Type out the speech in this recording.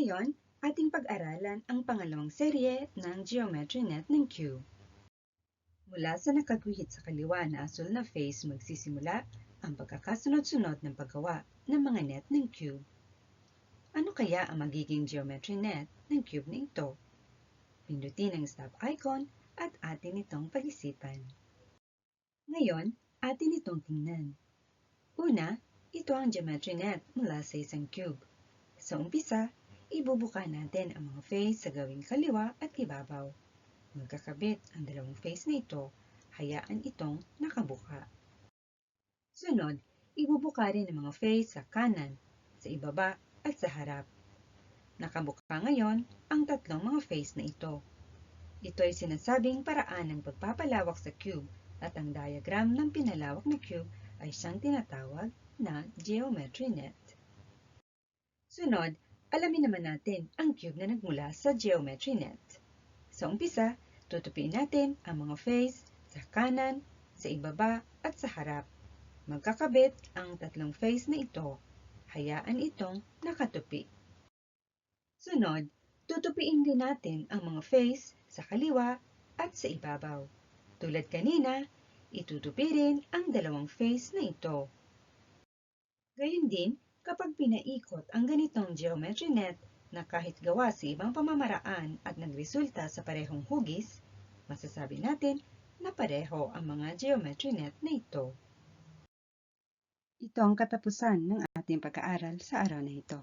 Ngayon, ating pag-aralan ang pangalawang serye ng Geometry Net ng Cube. Mula sa nakaguhit sa kaliwa na asul na face magsisimula ang pagkakasunod-sunod ng paggawa ng mga net ng cube. Ano kaya ang magiging geometry net ng cube na ito? Pindutin ang stop icon at atin itong pag-isipan. Ngayon, atin itong tingnan. Una, ito ang geometry net mula sa isang cube. Sa umpisa, ibubuka natin ang mga face sa gawing kaliwa at ibabaw. Magkakabit ang dalawang face na ito, hayaan itong nakabuka. Sunod, ibubuka rin ang mga face sa kanan, sa ibaba at sa harap. Nakabuka ngayon ang tatlong mga face na ito. Ito ay sinasabing paraan ng pagpapalawak sa cube at ang diagram ng pinalawak na cube ay siyang tinatawag na geometry net. Sunod, alamin naman natin ang cube na nagmula sa geometry net. Sa umpisa, tutupiin natin ang mga face sa kanan, sa ibaba at sa harap. Magkakabit ang tatlong face na ito. Hayaan itong nakatupi. Sunod, tutupiin din natin ang mga face sa kaliwa at sa ibabaw. Tulad kanina, itutupi rin ang dalawang face na ito. Gayun din, kapag pinaikot ang ganitong geometry net na kahit gawa sa ibang pamamaraan at nagresulta sa parehong hugis, masasabi natin na pareho ang mga geometry net na ito. Ito ang katapusan ng ating pag-aaral sa araw na ito.